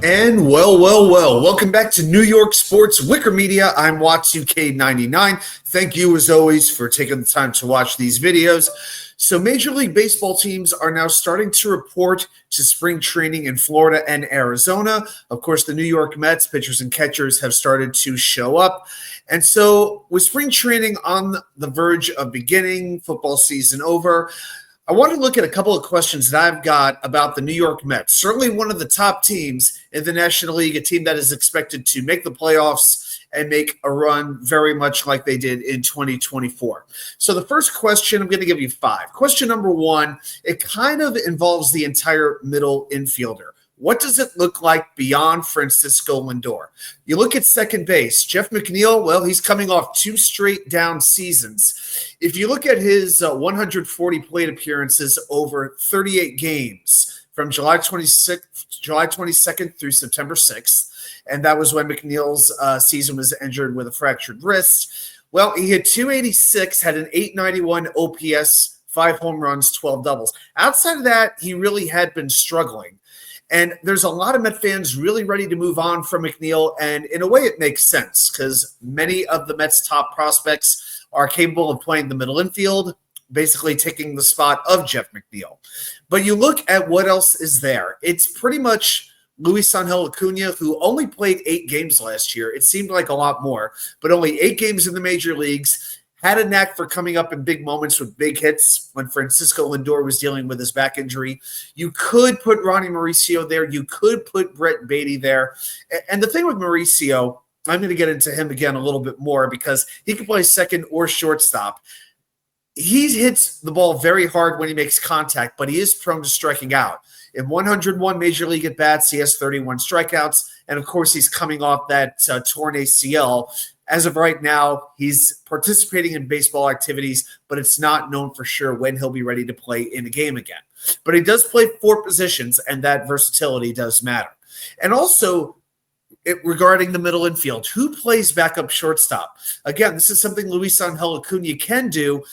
And well. Welcome back to New York Sports WickerMedia. I'm Watts2K99. Thank you, as always, for taking the time to watch these videos. So Major League Baseball teams are now starting to report to spring training in Florida and Arizona. Of course, the New York Mets pitchers and catchers have started to show up. And so with spring training on the verge of beginning, football season over, I want to look at a couple of questions that I've got about the New York Mets. Certainly one of the top teams in the National League, a team that is expected to make the playoffs and make a run very much like they did in 2024. So the first question, I'm going to give you 5. Question number 1, it kind of involves the entire middle infielder. What does it look like beyond Francisco Lindor? You look at second base, Jeff McNeil, well, he's coming off 2 straight down seasons. If you look at his 140 plate appearances over 38 games from July 22nd through September 6th, and that was when McNeil's season was injured with a fractured wrist. Well, he hit 286, had an 891 OPS, 5 home runs, 12 doubles. Outside of that, he really had been struggling. And there's a lot of Met fans really ready to move on from McNeil, and in a way it makes sense because many of the Mets' top prospects are capable of playing the middle infield, basically taking the spot of Jeff McNeil. But you look at what else is there. It's pretty much Luisangelacuna, who only played 8 games last year. It seemed like a lot more, but only 8 games in the major leagues. Had a knack for coming up in big moments with big hits when Francisco Lindor was dealing with his back injury. You could put Ronnie Mauricio there. You could put Brett Beatty there. And the thing with Mauricio, I'm going to get into him again a little bit more because he can play second or shortstop. He hits the ball very hard when he makes contact, but he is prone to striking out. In 101 Major League at-bats, he has 31 strikeouts. And, of course, he's coming off that torn ACL. As of right now, he's participating in baseball activities, but it's not known for sure when he'll be ready to play in a game again. But he does play 4 positions, and that versatility does matter. And also, regarding the middle infield, who plays backup shortstop? Again, this is something Luisangelacuna can do,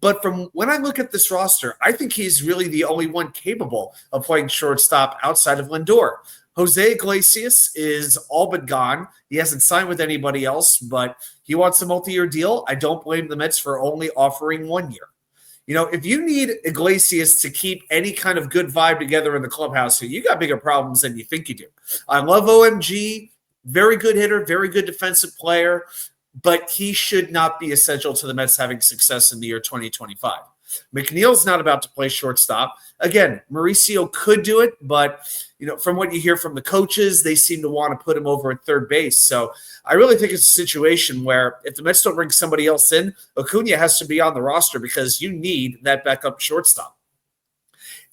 but from when I look at this roster, I think he's really the only one capable of playing shortstop outside of Lindor. Jose Iglesias is all but gone. He hasn't signed with anybody else, but he wants a multi-year deal. I don't blame the Mets for only offering 1 year. You know, if you need Iglesias to keep any kind of good vibe together in the clubhouse, you got bigger problems than you think you do. I love OMG, very good hitter, very good defensive player, but he should not be essential to the Mets having success in the year 2025. McNeil's not about to play shortstop. Again, Mauricio could do it, but from what you hear from the coaches, they seem to want to put him over at third base. So I really think it's a situation where if the Mets don't bring somebody else in, Acuna has to be on the roster because you need that backup shortstop.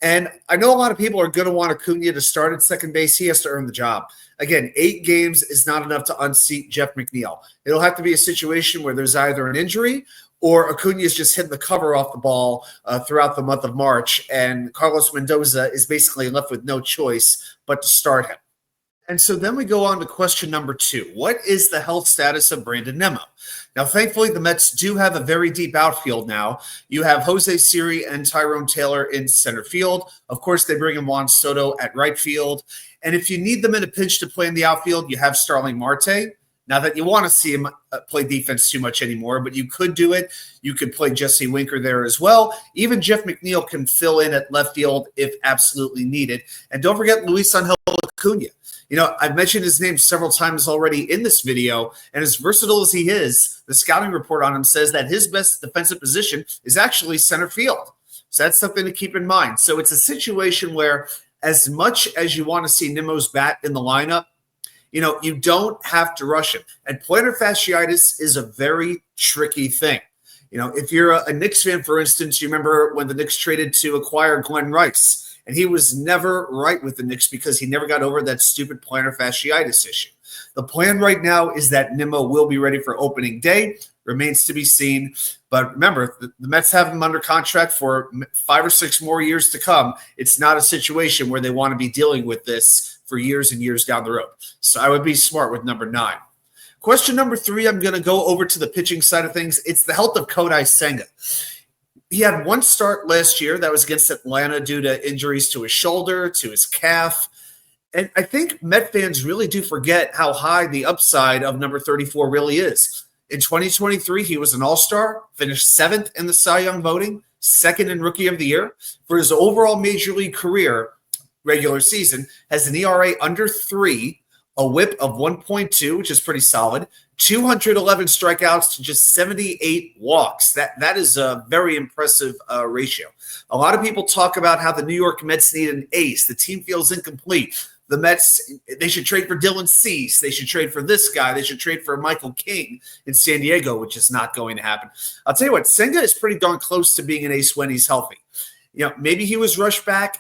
And I know a lot of people are going to want Acuna to start at second base. He has to earn the job. Again, 8 games is not enough to unseat Jeff McNeil. It'll have to be a situation where there's either an injury or Acuna is just hitting the cover off the ball throughout the month of March, and Carlos Mendoza is basically left with no choice but to start him. And so then we go on to question number 2. What is the health status of Brandonnimmo? Now, thankfully, the Mets do have a very deep outfield now. You have Jose Siri and Tyrone Taylor in center field. Of course, they bring in Juan Soto at right field. And if you need them in a pinch to play in the outfield, you have Starling Marte. Not that you want to see him play defense too much anymore, but you could do it. You could play Jesse Winker there as well. Even Jeff McNeil can fill in at left field if absolutely needed. And don't forget Luisangelacuna. I've mentioned his name several times already in this video, and as versatile as he is, the scouting report on him says that his best defensive position is actually center field. So that's something to keep in mind. So it's a situation where as much as you want to see Nimmo's bat in the lineup, you don't have to rush him. And plantar fasciitis is a very tricky thing. If you're a Knicks fan, for instance, you remember when the Knicks traded to acquire Glenn Rice, and he was never right with the Knicks because he never got over that stupid plantar fasciitis issue. The plan right now is that Nimmo will be ready for opening day. Remains to be seen. But remember, the Mets have him under contract for 5 or 6 more years to come. It's not a situation where they want to be dealing with this for years and years down the road. So I would be smart with number 9. Question number 3, I'm going to go over to the pitching side of things. It's the health of Kodaisenga. He had 1 start last year. That was against Atlanta due to injuries to his shoulder, to his calf. And I think Met fans really do forget how high the upside of number 34 really is. In 2023, he was an all-star, finished 7th in the Cy Young voting, 2nd in Rookie of the Year. For his overall Major League career, regular season, has an ERA under 3, a whip of 1.2, which is pretty solid, 211 strikeouts to just 78 walks. That is a very impressive ratio. A lot of people talk about how the New York Mets need an ace. The team feels incomplete. The Mets, they should trade for Dylan Cease. They should trade for this guy. They should trade for Michael King in San Diego, which is not going to happen. I'll tell you what, Senga is pretty darn close to being an ace when he's healthy. Maybe he was rushed back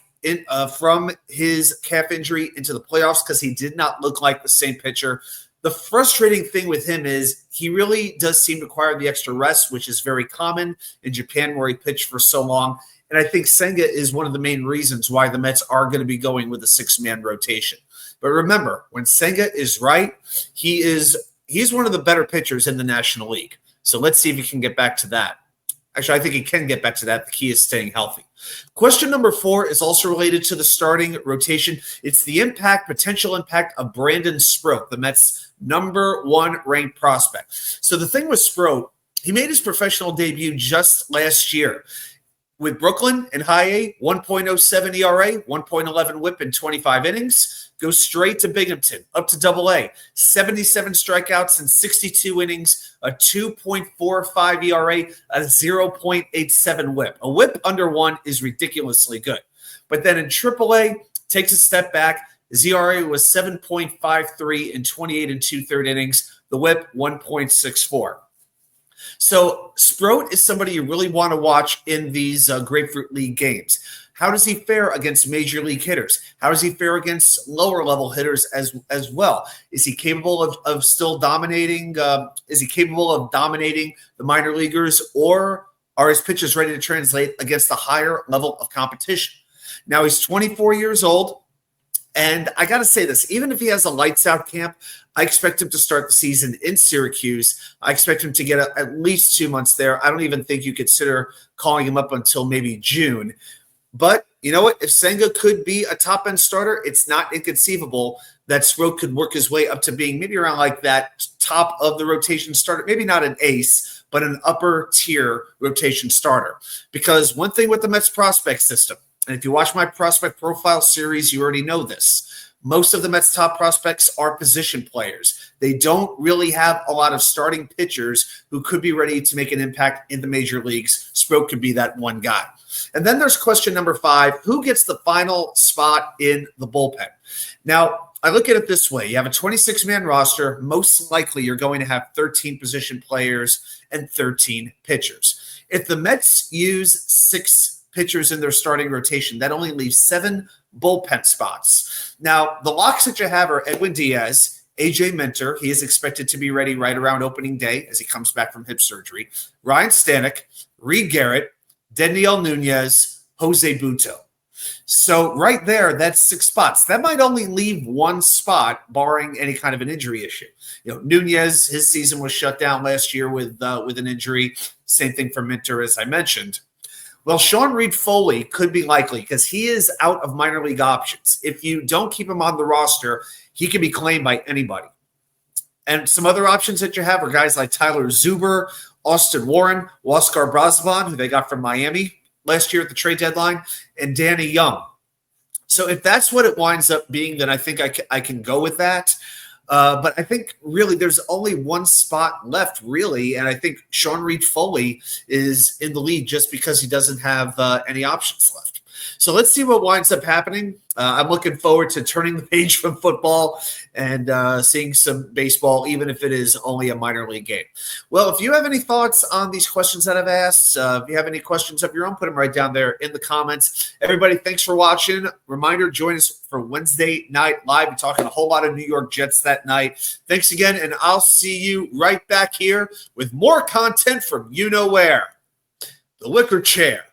from his calf injury into the playoffs because he did not look like the same pitcher. The frustrating thing with him is he really does seem to require the extra rest, which is very common in Japan where he pitched for so long. And I think Senga is one of the main reasons why the Mets are going to be going with a 6-man rotation. But remember, when Senga is right, he's one of the better pitchers in the National League. So let's see if he can get back to that. Actually, I think he can get back to that. The key is staying healthy. Question number 4 is also related to the starting rotation. It's the potential impact of Brandon Sproat, the Mets' number 1 ranked prospect. So the thing with Sproat, he made his professional debut just last year. With Brooklyn in high A, 1.07 ERA, 1.11 whip in 25 innings, goes straight to Binghamton, up to Double A, 77 strikeouts in 62 innings, a 2.45 ERA, a 0.87 whip. A whip under 1 is ridiculously good. But then in Triple A, takes a step back. His ERA was 7.53 in 28 and 2/3 innings. The whip, 1.64. So Sproat is somebody you really want to watch in these Grapefruit League games. How does he fare against major league hitters? How does he fare against lower level hitters as well? Is he capable of still dominating? Is he capable of dominating the minor leaguers, or are his pitches ready to translate against the higher level of competition? Now he's 24 years old. And I got to say this, even if he has a lights out camp, I expect him to start the season in Syracuse. I expect him to get at least 2 months there. I don't even think you consider calling him up until maybe June. But you know what? If Senga could be a top-end starter, it's not inconceivable that Sproat could work his way up to being maybe around like that top of the rotation starter. Maybe not an ace, but an upper-tier rotation starter. Because one thing with the Mets prospect system, and if you watch my prospect profile series, you already know this. Most of the Mets' top prospects are position players. They don't really have a lot of starting pitchers who could be ready to make an impact in the major leagues. Sproat could be that one guy. And then there's question number 5. Who gets the final spot in the bullpen? Now, I look at it this way. You have a 26-man roster. Most likely you're going to have 13 position players and 13 pitchers. If the Mets use 6 pitchers in their starting rotation, that only leaves 7 bullpen spots. Now, the locks that you have are Edwin Diaz, AJ Minter. He is expected to be ready right around opening day as he comes back from hip surgery. Ryan Stanek, Reed Garrett, Daniel Nunez, Jose Buto. So right there, that's 6 spots. That might only leave 1 spot, barring any kind of an injury issue. Nunez, his season was shut down last year with an injury. Same thing for Minter, as I mentioned. Well, Sean Reed-Foley could be likely because he is out of minor league options. If you don't keep him on the roster, he can be claimed by anybody. And some other options that you have are guys like Tyler Zuber, Austin Warren, Huascar Brazovan, who they got from Miami last year at the trade deadline, and Danny Young. So if that's what it winds up being, then I think I can go with that. But I think really there's only 1 spot left, really. And I think Sean Reed-Foley is in the lead just because he doesn't have any options left. So let's see what winds up happening. I'm looking forward to turning the page from football and seeing some baseball, even if it is only a minor league game. Well, if you have any thoughts on these questions that I've asked, if you have any questions of your own, put them right down there in the comments. Everybody, thanks for watching. Reminder, join us for Wednesday Night Live. We're talking a whole lot of New York Jets that night. Thanks again, and I'll see you right back here with more content from you know where. The Wicker Chair.